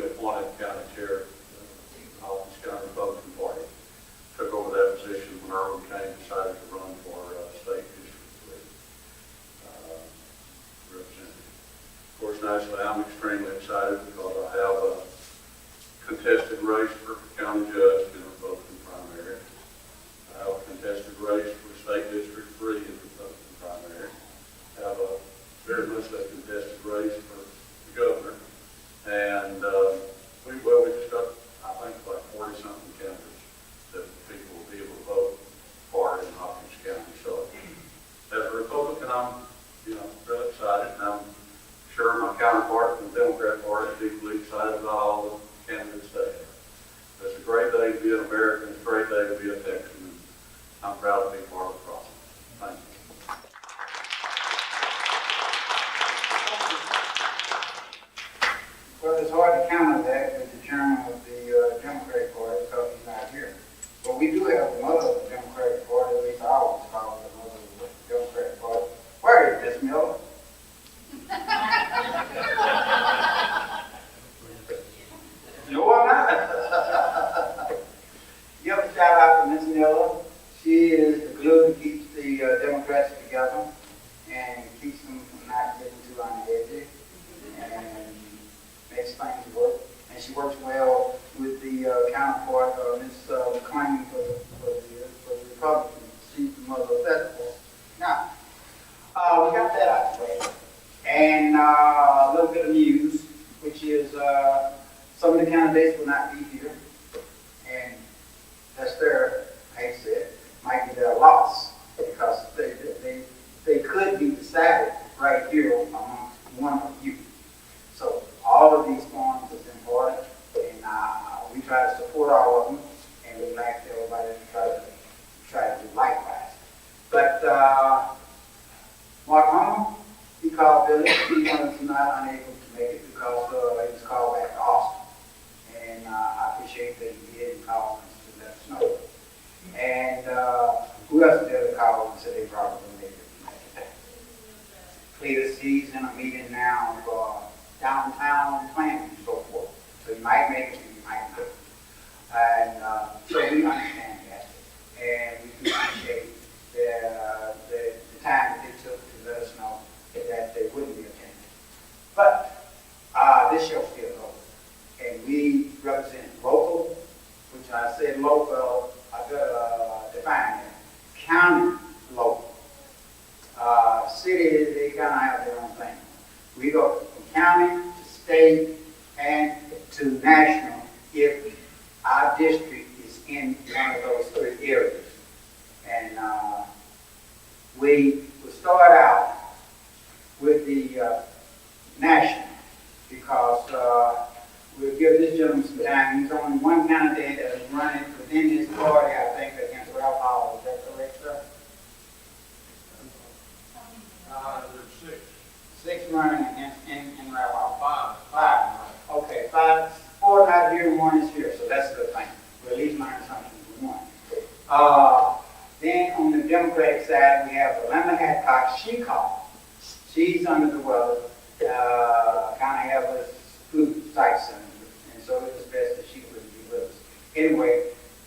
newly appointed county chair, Hopkins County Republican Party, took over that position when Earl Kane decided to run for state district representative. Of course, nationally, I'm extremely excited because I have a contested race for county judge in the Republican primary. I have a contested race for state district 3 in the Republican primary. I have a very much a contested race for the governor. And we just got, I think, like 40-something candidates that people will be able to vote for in Hopkins County. So as a Republican, I'm, really excited, and I'm sure my counterpart in the Democrat Party is equally excited about all the candidates they have. It's a great day to be an American. It's a great day to be a Texan. And I'm proud to be part of the process. Thank you. Well, it's hard to counter that with the chairman of the Democratic Party because he's not here. But we do have the mother of the Democratic Party, at least I always call her the mother of the Democratic Party. Where is Miss Miller? No, I'm not. Give a shout out to Miss Miller. She is the glue that keeps the Democrats together and keeps them from not getting too on the edge and makes things work. And she works well with the counterpart, Ms. McClain for the Republicans. She's the mother of that part. Now, we got that out of the way. And a little bit of news, which is some of the candidates will not be here. And that's their, I hate to say it, might be their loss because they could be decided right here amongst one of you. So all of these forms is important, and we try to support all of them, and we like everybody to try to do likewise. But Mark Homer, he called Billy. He was not unable to make it because he was called back to Austin. And I appreciate that he did and called us to let us know. And who else did call and said they probably made it? Cletus, he's in a meeting now for downtown planning and so forth. So you might make it and you might not. And so we understand that. And we do appreciate the time that they took to let us know that they wouldn't be attending. But this show still goes. And we represent local, which I said local, I better define it. County local. Cities, they kind of have their own thing. We go from county to state and to national if our district is in one of those 3 areas. And we will start out with the national because we'll give this gentleman some time. He's only one candidate that is running within his party, I think, against Ralph Howell. Is that correct, sir? There's 6. 6 running against in Ralph Howell. 5. Okay, 5. 4 not here and 1 is here, so that's a good thing. We'll at least learn something from 1. Then on the Democratic side, we have Belinda Hadcock. She called. She's under the weather. Kind of have a flu type syndrome, and so it was best that she wouldn't be with us. Anyway,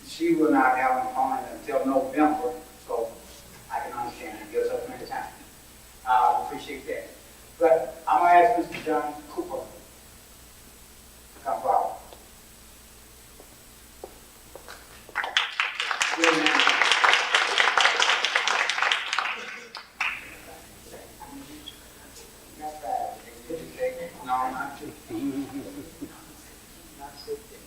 she will not have an opponent until November, so I can understand it. Gives us plenty of time. Appreciate that. But I'm going to ask Mr. John Cooper to come forward. No, not 15. Not 16.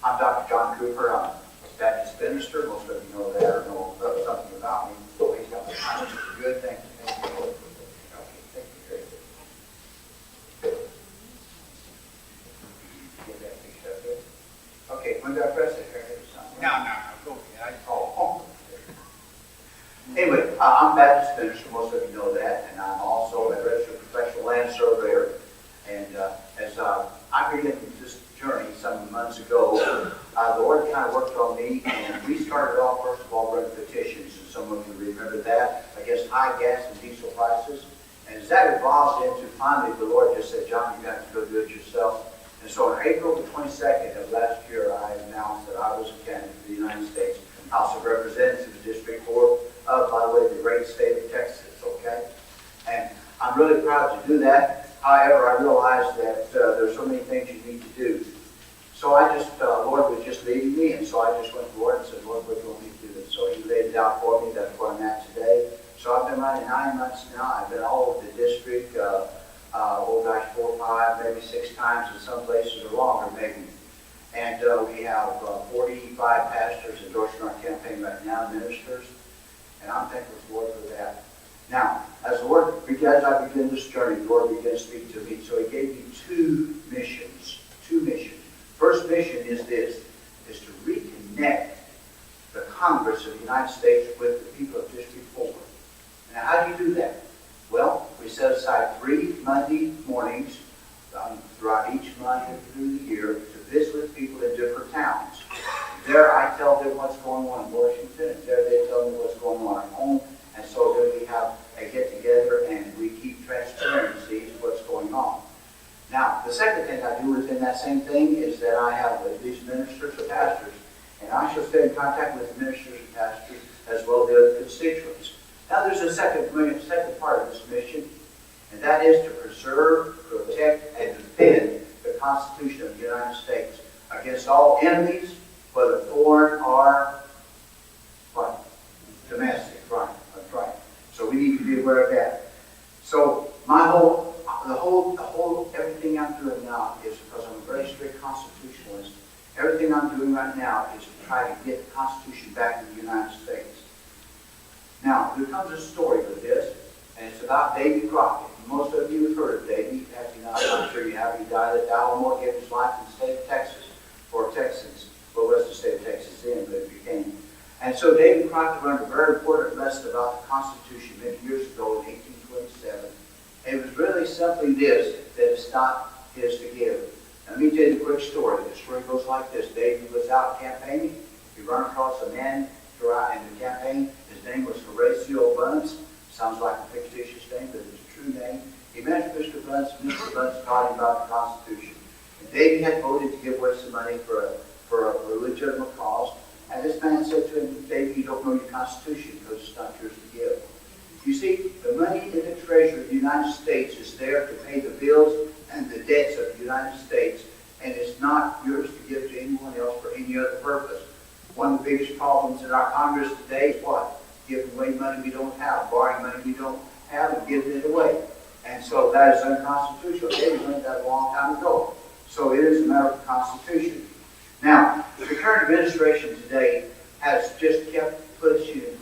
I'm Dr. John Cooper. I'm a Baptist minister. Most of you know that or know something about me. Always got my comments. Good. Thank you. Thank you. Okay, thank you. Get that fixed up good. Okay, when do I press it? No, go ahead. Oh. Anyway, I'm Baptist minister. Most of you know that, and I'm also a registered professional land surveyor. And as I began this journey some months ago, the Lord kind of worked on me, and we started off first of all running petitions, and some of you remember that, against high gas and diesel prices. And as that evolved into finally the Lord just said, John, you got to go do it yourself. And so on April the 22nd of last year, I announced that I was a candidate for the United States House of Representatives, District 4 of, by the way, the great state of Texas, okay? And I'm really proud to do that. However, I realize that there's so many things you need to do. So I just, Lord was just leading me, and so I just went to the Lord and said, Lord, what do you want me to do this? So he laid it out for me. That's where I'm at today. So I've been running 9 months now. I've been all over the district, 4 or 5, maybe 6 times in some places or longer, maybe. And we have 45 pastors endorsing our campaign right now, ministers, and I'm thankful to the Lord for that. Now, as I begin this journey, the Lord began to speak to me. So he gave me 2 missions. 2 missions. First mission is this, is to reconnect the Congress of the United States with the people of District 4. Now, how do you do that? Well, we set aside 3 Monday mornings throughout each month and through the year to visit with people in different towns. There I tell them what's going on in Washington, and there they tell me what's going on at home. And so then we have a get-together and we keep transparency to what's going on. Now, the second thing I do within that same thing is that I have these ministers or pastors, and I shall stay in contact with the ministers and pastors as well as the other constituents. Now, there's a second part of this mission, and that is to preserve, protect, and defend the Constitution of the United States against all enemies, whether foreign or what? Domestic, right? That's right. So we need to be aware of that. So everything I'm doing now is because I'm a very strict constitutionalist. Everything I'm doing right now is to try to get the Constitution back in the United States. Now, there comes a story with this, and it's about Davy Crockett. Most of you have heard of Davy. Have you not? I'm sure you have. He died at Alamo, gave his life in the state of Texas for Texans. Well, it was the state of Texas then, but it became. And so Davy Crockett learned a very important lesson about the Constitution many years ago in 1827. And it was really simply this, that it's not his to give. Now, let me tell you a quick story. The story goes like this. Davy was out campaigning. He ran across a man throughout in the campaign. His name was Horatio Bunce. Sounds like a fictitious name, but it's a true name. He met Mr. Bunce. Mr. Bunce taught him about the Constitution. And Davy had voted to give away some money for a legitimate cause. And this man said to him, Davy, you don't know your Constitution because it's not yours to give. You see, the money in the treasury of the United States is there to pay the bills and the debts of the United States, and it's not yours to give to anyone else for any other purpose. One of the biggest problems in our Congress today is what? Giving away money we don't have, borrowing money we don't have, and giving it away. And so that is unconstitutional. Davy learned that a long time ago. So it is a matter of the Constitution. Now, the current administration today has just kept pushing and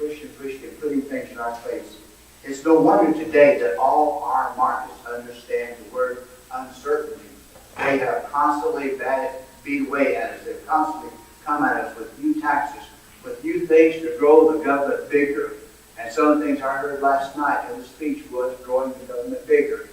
putting things in our face. It's no wonder today that all our markets understand the word uncertainty. They have constantly beat away at us. They've constantly come at us with new taxes, with new things to grow the government bigger. And some of the things I heard last night in the speech was growing the government bigger.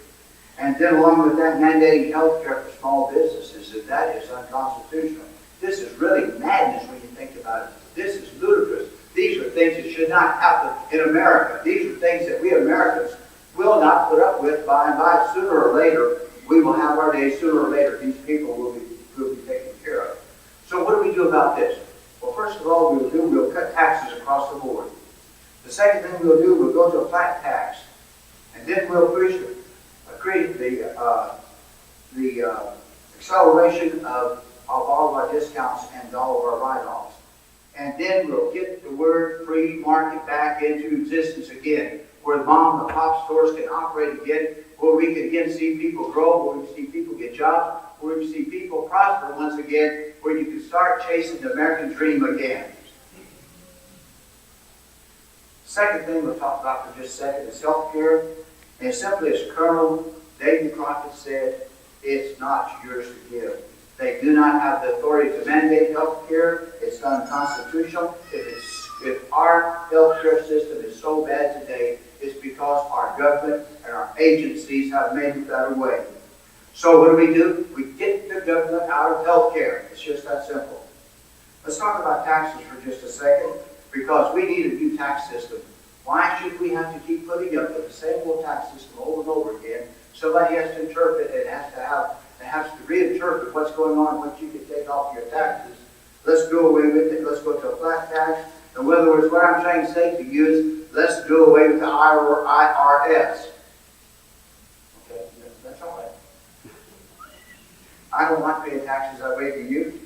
And then along with that, mandating health care for small businesses, and that is unconstitutional. This is really madness when you think about it. This is ludicrous. These are things that should not happen in America. These are things that we Americans will not put up with by and by. Sooner or later, we will have our day. Sooner or later, these people will be taken care of. So what do we do about this? Well, first of all, we'll cut taxes across the board. The second thing we'll do, we'll go to a flat tax. And then we'll create the acceleration of all of our discounts and all of our write-offs. And then we'll get the word free market back into existence again, where the mom and pop stores can operate again, where we can again see people grow, where we can see people get jobs, where we can see people prosper once again, where you can start chasing the American dream again. Second thing we'll talk about for just a second is health care. And simply as Colonel Davy Crockett said, it's not yours to give. They do not have the authority to mandate health care. It's unconstitutional. If our health care system is so bad today, it's because our government and our agencies have made it that way. So what do? We get the government out of health care. It's just that simple. Let's talk about taxes for just a second, because we need a new tax system. Why should we have to keep putting up with the same old tax system over and over again? Somebody has to interpret it, has to reinterpret what's going on, what you can take off your taxes. Let's do away with it. Let's go to a flat tax. In other words, what I'm trying to say to you is, let's do away with the IRS. Okay, that's all right. I don't like paying taxes that way to you.